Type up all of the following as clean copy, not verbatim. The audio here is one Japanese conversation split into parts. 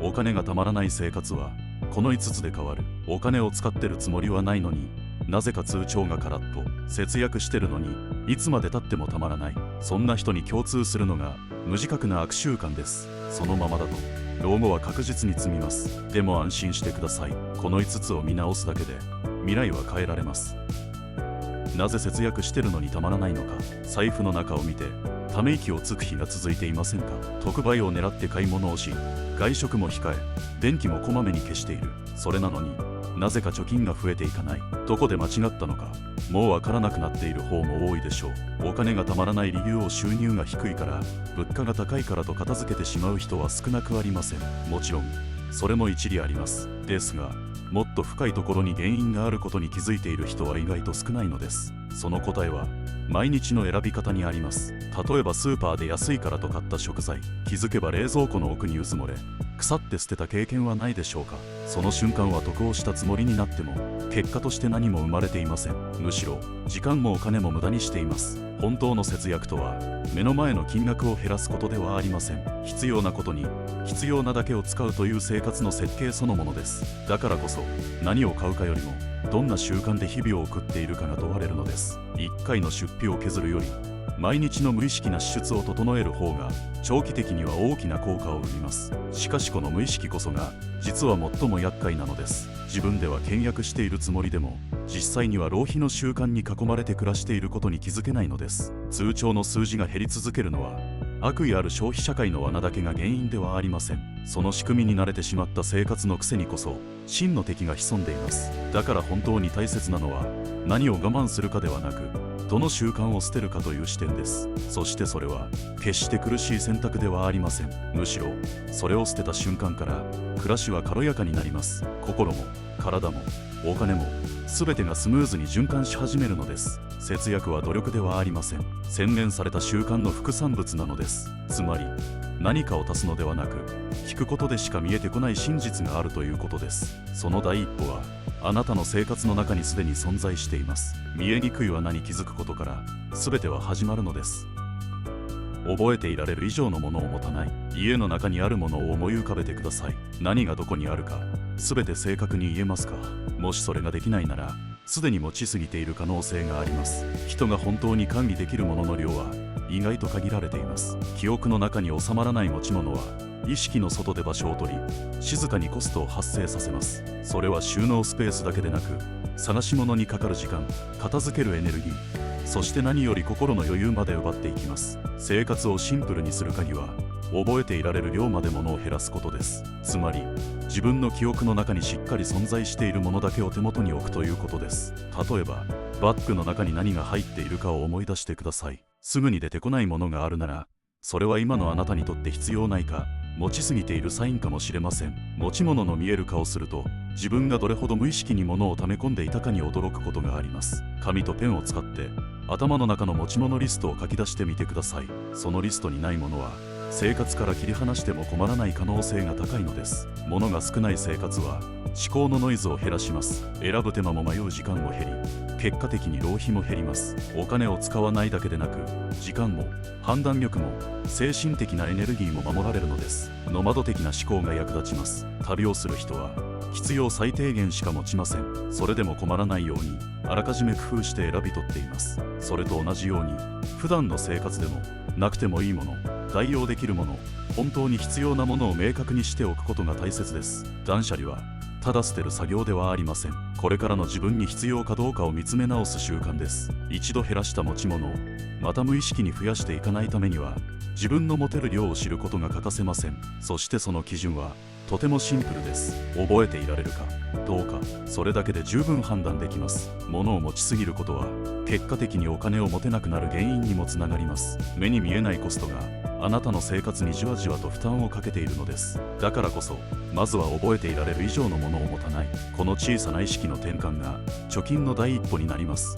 お金がたまらない生活はこの5つで変わる。お金を使ってるつもりはないのに、なぜか通帳が空っぽ。節約してるのにいつまでたってもたまらない。そんな人に共通するのが無自覚な悪習慣です。そのままだと老後は確実に積みます。でも安心してください。この5つを見直すだけで未来は変えられます。なぜ節約してるのにたまらないのか。財布の中を見てため息をつく日が続いていませんか。特売を狙って買い物をし、外食も控え、電気もこまめに消している。それなのになぜか貯金が増えていかない。どこで間違ったのかもうわからなくなっている方も多いでしょう。お金がたまらない理由を収入が低いから、物価が高いからと片付けてしまう人は少なくありません。もちろんそれも一理あります。ですがもっと深いところに原因があることに気づいている人は意外と少ないのです。その答えは毎日の選び方にあります。例えばスーパーで安いからと買った食材、気づけば冷蔵庫の奥にうずもれ腐って捨てた経験はないでしょうか。その瞬間は得をしたつもりになっても結果として何も生まれていません。むしろ時間もお金も無駄にしています。本当の節約とは目の前の金額を減らすことではありません。必要なことに必要なだけを使うという生活の設計そのものです。だからこそ何を買うかよりもどんな習慣で日々を送っているかが問われるのです。1回の出費を削るより毎日の無意識な支出を整える方が長期的には大きな効果を生みます。しかしこの無意識こそが実は最も厄介なのです。自分では倹約しているつもりでも実際には浪費の習慣に囲まれて暮らしていることに気づけないのです。通帳の数字が減り続けるのは悪意ある消費社会の罠だけが原因ではありません。その仕組みに慣れてしまった生活の癖にこそ真の敵が潜んでいます。だから本当に大切なのは何を我慢するかではなく、どの習慣を捨てるかという視点です。そしてそれは決して苦しい選択ではありません。むしろそれを捨てた瞬間から暮らしは軽やかになります。心も体もお金も全てがスムーズに循環し始めるのです。節約は努力ではありません。洗練された習慣の副産物なのです。つまり何かを足すのではなく、聞くことでしか見えてこない真実があるということです。その第一歩はあなたの生活の中にすでに存在しています。見えにくい罠に気づくことから全ては始まるのです。覚えていられる以上のものを持たない。家の中にあるものを思い浮かべてください。何がどこにあるか全て正確に言えますか。もしそれができないならすでに持ちすぎている可能性があります。人が本当に管理できるものの量は意外と限られています。記憶の中に収まらない持ち物は意識の外で場所を取り、静かにコストを発生させます。それは収納スペースだけでなく、探し物にかかる時間、片付けるエネルギー、そして何より心の余裕まで奪っていきます。生活をシンプルにする鍵は覚えていられる量までものを減らすことです。つまり自分の記憶の中にしっかり存在しているものだけを手元に置くということです。例えばバッグの中に何が入っているかを思い出してください。すぐに出てこないものがあるなら、それは今のあなたにとって必要ないか、持ちすぎているサインかもしれません。持ち物の見える顔をすると、自分がどれほど無意識に物を溜め込んでいたかに驚くことがあります。紙とペンを使って頭の中の持ち物リストを書き出してみてください。そのリストにないものは生活から切り離しても困らない可能性が高いのです。物が少ない生活は思考のノイズを減らします。選ぶ手間も迷う時間も減り、結果的に浪費も減ります。お金を使わないだけでなく、時間も判断力も精神的なエネルギーも守られるのです。ノマド的な思考が役立ちます。旅をする人は必要最低限しか持ちません。それでも困らないようにあらかじめ工夫して選び取っています。それと同じように普段の生活でもなくてもいいもの、代用できるもの、本当に必要なものを明確にしておくことが大切です。断捨離はただ捨てる作業ではありません。これからの自分に必要かどうかを見つめ直す習慣です。一度減らした持ち物をまた無意識に増やしていかないためには、自分の持てる量を知ることが欠かせません。そしてその基準はとてもシンプルです。覚えていられるかどうか、それだけで十分判断できます。物を持ちすぎることは結果的にお金を持てなくなる原因にもつながります。目に見えないコストがあなたの生活にじわじわと負担をかけているのです。だからこそまずは覚えていられる以上のものを持たない、この小さな意識の転換が貯金の第一歩になります。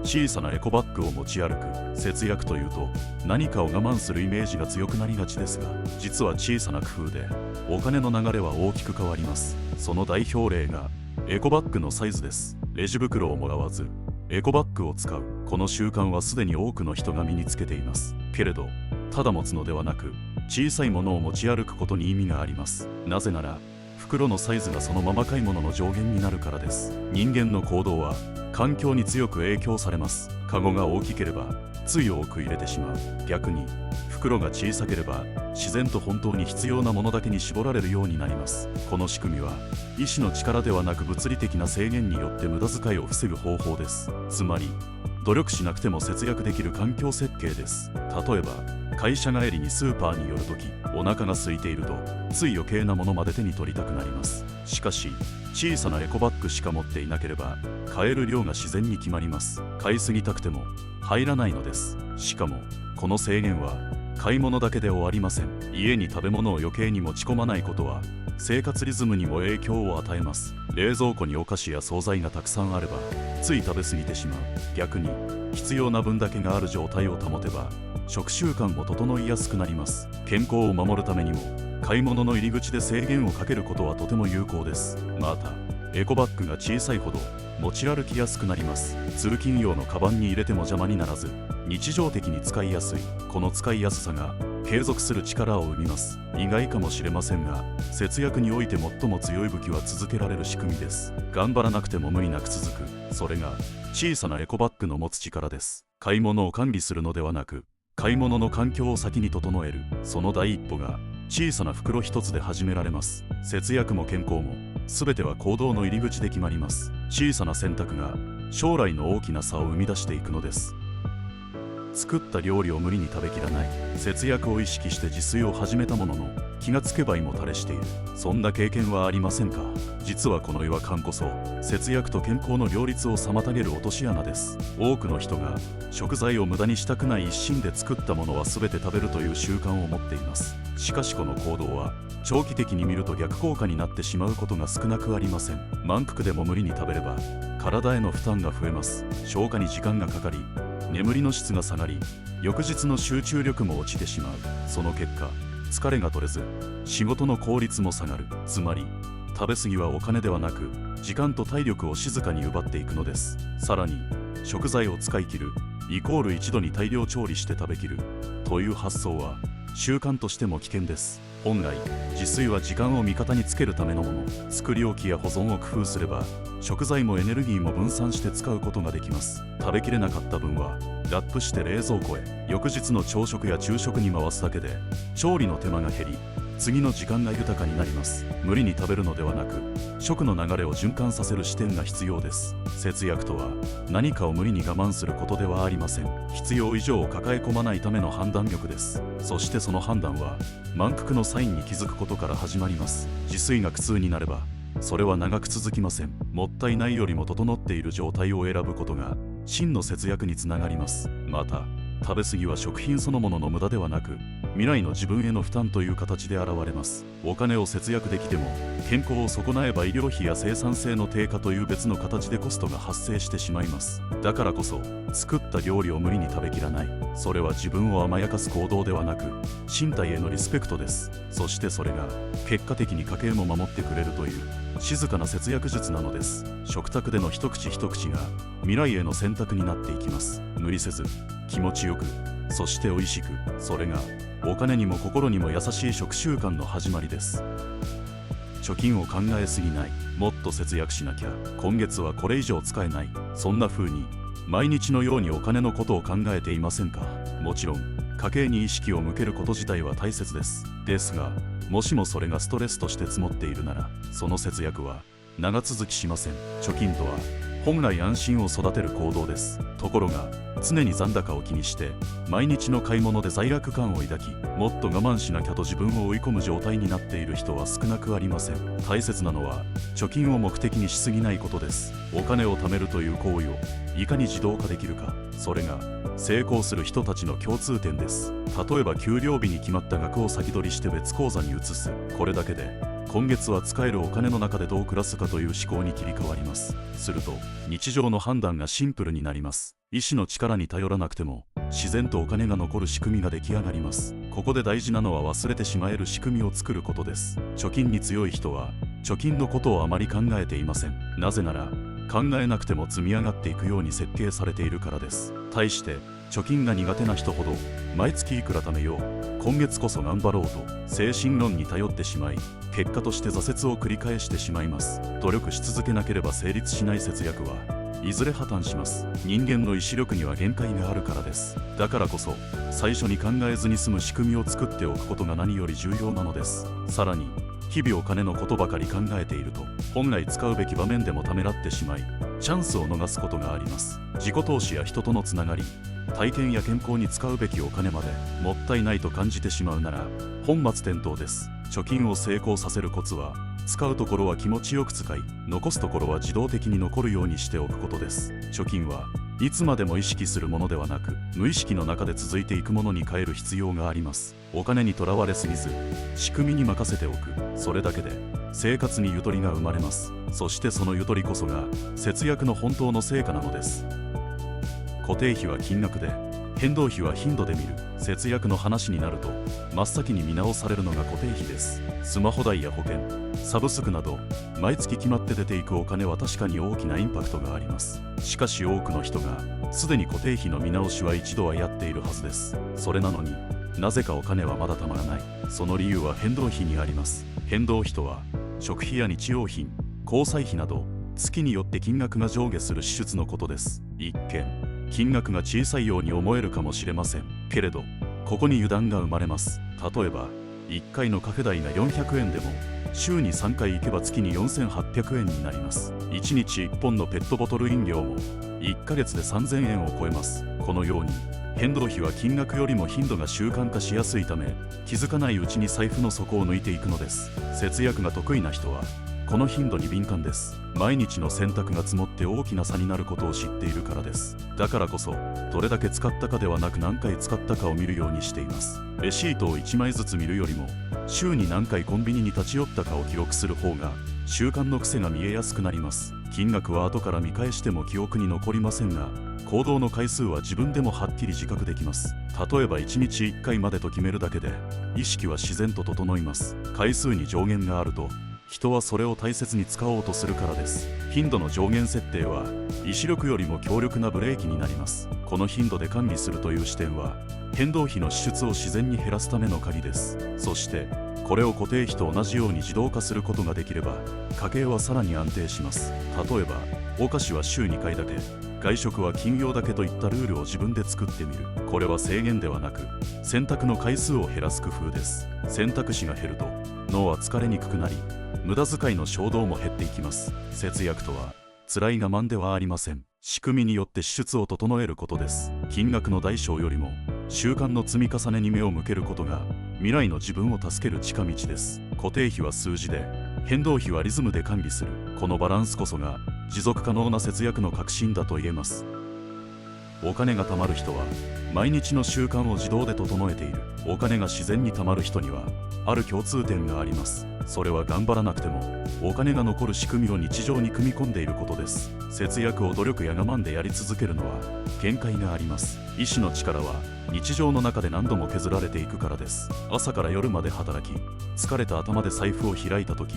小さなエコバッグを持ち歩く。節約というと何かを我慢するイメージが強くなりがちですが、実は小さな工夫でお金の流れは大きく変わります。その代表例がエコバッグのサイズです。レジ袋をもらわずエコバッグを使う、この習慣はすでに多くの人が身につけています。けれどただ持つのではなく、小さいものを持ち歩くことに意味があります。なぜなら袋のサイズがそのまま買い物の上限になるからです。人間の行動は環境に強く影響されます。カゴが大きければつい多く入れてしまう。逆に袋が小さければ自然と本当に必要なものだけに絞られるようになります。この仕組みは意志の力ではなく物理的な制限によって無駄遣いを防ぐ方法です。つまり努力しなくても節約できる環境設計です。例えば会社帰りにスーパーに寄るとき、お腹が空いているとつい余計なものまで手に取りたくなります。しかし小さなエコバッグしか持っていなければ買える量が自然に決まります。買いすぎたくても入らないのです。しかもこの制限は買い物だけで終わりません。家に食べ物を余計に持ち込まないことは生活リズムにも影響を与えます。冷蔵庫にお菓子や惣菜がたくさんあればつい食べ過ぎてしまう。逆に必要な分だけがある状態を保てば食習慣も整いやすくなります。健康を守るためにも買い物の入り口で制限をかけることはとても有効です。またエコバッグが小さいほど持ち歩きやすくなります。通勤用のカバンに入れても邪魔にならず日常的に使いやすい。この使いやすさが継続する力を生みます。意外かもしれませんが節約において最も強い武器は続けられる仕組みです。頑張らなくても無理なく続く。それが小さなエコバッグの持つ力です。買い物を管理するのではなく買い物の環境を先に整える、その第一歩が小さな袋一つで始められます。節約も健康も全ては行動の入り口で決まります。小さな選択が将来の大きな差を生み出していくのです。作った料理を無理に食べきらない。節約を意識して自炊を始めたものの気がつけば胃もたれしている。そんな経験はありませんか？実はこの違和感こそ節約と健康の両立を妨げる落とし穴です。多くの人が食材を無駄にしたくない一心で作ったものは全て食べるという習慣を持っています。しかしこの行動は長期的に見ると逆効果になってしまうことが少なくありません。満腹でも無理に食べれば体への負担が増えます。消化に時間がかかり眠りの質が下がり翌日の集中力も落ちてしまう。その結果疲れが取れず仕事の効率も下がる。つまり食べ過ぎはお金ではなく時間と体力を静かに奪っていくのです。さらに食材を使い切るイコール一度に大量調理して食べきるという発想は習慣としても危険です。本来自炊は時間を味方につけるためのもの。作り置きや保存を工夫すれば食材もエネルギーも分散して使うことができます。食べきれなかった分はラップして冷蔵庫へ。翌日の朝食や昼食に回すだけで調理の手間が減り次の時間が豊かになります。無理に食べるのではなく食の流れを循環させる視点が必要です。節約とは何かを無理に我慢することではありません。必要以上を抱え込まないための判断力です。そしてその判断は満腹のサインに気づくことから始まります。自炊が苦痛になればそれは長く続きません。もったいないよりも整っている状態を選ぶことが真の節約につながります。また食べ過ぎは食品そのものの無駄ではなく未来の自分への負担という形で現れます。お金を節約できても健康を損なえば医療費や生産性の低下という別の形でコストが発生してしまいます。だからこそ作った料理を無理に食べきらない。それは自分を甘やかす行動ではなく身体へのリスペクトです。そしてそれが結果的に家計も守ってくれるという静かな節約術なのです。食卓での一口一口が未来への選択になっていきます。無理せず気持ちよくそして美味しく、それがお金にも心にも優しい食習慣の始まりです。貯金を考えすぎない。もっと節約しなきゃ、今月はこれ以上使えない。そんな風に毎日のようにお金のことを考えていませんか？もちろん家計に意識を向けること自体は大切です。ですがもしもそれがストレスとして積もっているならその節約は長続きしません。貯金とは本来安心を育てる行動です。ところが常に残高を気にして毎日の買い物で罪悪感を抱きもっと我慢しなきゃと自分を追い込む状態になっている人は少なくありません。大切なのは貯金を目的にしすぎないことです。お金を貯めるという行為をいかに自動化できるか、それが成功する人たちの共通点です。例えば給料日に決まった額を先取りして別口座に移す。これだけで今月は使えるお金の中でどう暮らすかという思考に切り替わります。すると日常の判断がシンプルになります。意志の力に頼らなくても自然とお金が残る仕組みが出来上がります。ここで大事なのは忘れてしまえる仕組みを作ることです。貯金に強い人は貯金のことをあまり考えていません。なぜなら考えなくても積み上がっていくように設計されているからです。対して貯金が苦手な人ほど毎月いくら貯めよう、今月こそ頑張ろうと精神論に頼ってしまい、結果として挫折を繰り返してしまいます。努力し続けなければ成立しない節約はいずれ破綻します。人間の意志力には限界があるからです。だからこそ最初に考えずに済む仕組みを作っておくことが何より重要なのです。さらに日々お金のことばかり考えていると、本来使うべき場面でもためらってしまい、チャンスを逃すことがあります。自己投資や人とのつながり、体験や健康に使うべきお金までもったいないと感じてしまうなら本末転倒です。貯金を成功させるコツは、使うところは気持ちよく使い、残すところは自動的に残るようにしておくことです。貯金はいつまでも意識するものではなく、無意識の中で続いていくものに変える必要があります。お金にとらわれすぎず、仕組みに任せておく、それだけで生活にゆとりが生まれます。そしてそのゆとりこそが節約の本当の成果なのです。固定費は金額で、変動費は頻度で見る。節約の話になると真っ先に見直されるのが固定費です。スマホ代や保険、サブスクなど毎月決まって出ていくお金は確かに大きなインパクトがあります。しかし多くの人がすでに固定費の見直しは一度はやっているはずです。それなのになぜかお金はまだたまらない。その理由は変動費にあります。変動費とは食費や日用品、交際費など月によって金額が上下する支出のことです。一見金額が小さいように思えるかもしれませんけれど、ここに油断が生まれます。例えば1回のカフェ代が400円でも週に3回行けば月に4800円になります。1日1本のペットボトル飲料も1ヶ月で3000円を超えます。このように変動費は金額よりも頻度が習慣化しやすいため、気づかないうちに財布の底を抜いていくのです。節約が得意な人はこの頻度に敏感です。毎日の選択が積もって大きな差になることを知っているからです。だからこそどれだけ使ったかではなく何回使ったかを見るようにしています。レシートを1枚ずつ見るよりも週に何回コンビニに立ち寄ったかを記録する方が習慣の癖が見えやすくなります。金額は後から見返しても記憶に残りませんが、行動の回数は自分でもはっきり自覚できます。例えば1日1回までと決めるだけで意識は自然と整います。回数に上限があると人はそれを大切に使おうとするからです。頻度の上限設定は意志力よりも強力なブレーキになります。この頻度で管理するという視点は変動費の支出を自然に減らすための鍵です。そしてこれを固定費と同じように自動化することができれば家計はさらに安定します。例えばお菓子は週2回だけ、外食は金曜だけといったルールを自分で作ってみる。これは制限ではなく選択の回数を減らす工夫です。選択肢が減ると脳は疲れにくくなり、無駄遣いの衝動も減っていきます。節約とは辛い我慢ではありません。仕組みによって支出を整えることです。金額の大小よりも習慣の積み重ねに目を向けることが未来の自分を助ける近道です。固定費は数字で、変動費はリズムで管理する。このバランスこそが持続可能な節約の核心だと言えます。お金が貯まる人は毎日の習慣を自動で整えている。お金が自然に貯まる人にはある共通点があります。それは頑張らなくてもお金が残る仕組みを日常に組み込んでいることです。節約を努力や我慢でやり続けるのは限界があります。意志の力は日常の中で何度も削られていくからです。朝から夜まで働き、疲れた頭で財布を開いた時、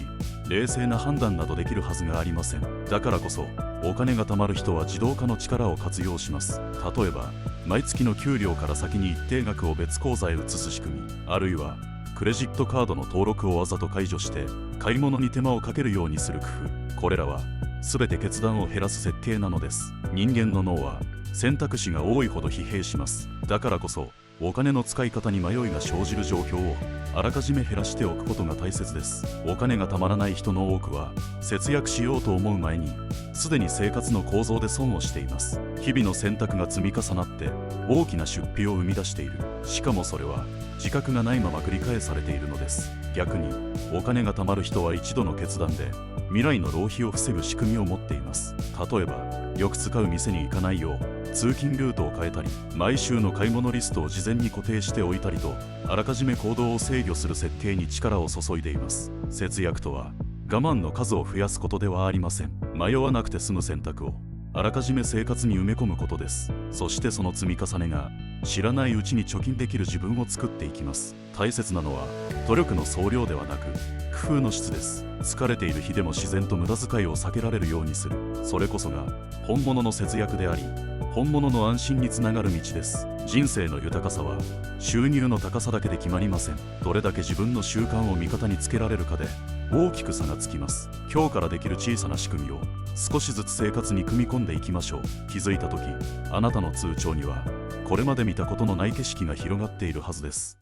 冷静な判断などできるはずがありません。だからこそお金が貯まる人は自動化の力を活用します。例えば毎月の給料から先に一定額を別口座へ移す仕組み、あるいはクレジットカードの登録をわざと解除して買い物に手間をかけるようにする工夫、これらは全て決断を減らす設計なのです。人間の脳は選択肢が多いほど疲弊します。だからこそお金の使い方に迷いが生じる状況をあらかじめ減らしておくことが大切です。お金がたまらない人の多くは節約しようと思う前にすでに生活の構造で損をしています。日々の選択が積み重なって大きな出費を生み出している。しかもそれは自覚がないまま繰り返されているのです。逆にお金が貯まる人は一度の決断で未来の浪費を防ぐ仕組みを持っています。例えばよく使う店に行かないよう通勤ルートを変えたり、毎週の買い物リストを事前に固定しておいたりと、あらかじめ行動を制御する設計に力を注いでいます。節約とは我慢の数を増やすことではありません。迷わなくて済む選択をあらかじめ生活に埋め込むことです。そしてその積み重ねが知らないうちに貯金できる自分を作っていきます。大切なのは努力の総量ではなく工夫の質です。疲れている日でも自然と無駄遣いを避けられるようにする、それこそが本物の節約であり、本物の安心につながる道です。人生の豊かさは収入の高さだけで決まりません。どれだけ自分の習慣を味方につけられるかで大きく差がつきます。今日からできる小さな仕組みを少しずつ生活に組み込んでいきましょう。気づいた時、あなたの通帳にはこれまで見たことのない景色が広がっているはずです。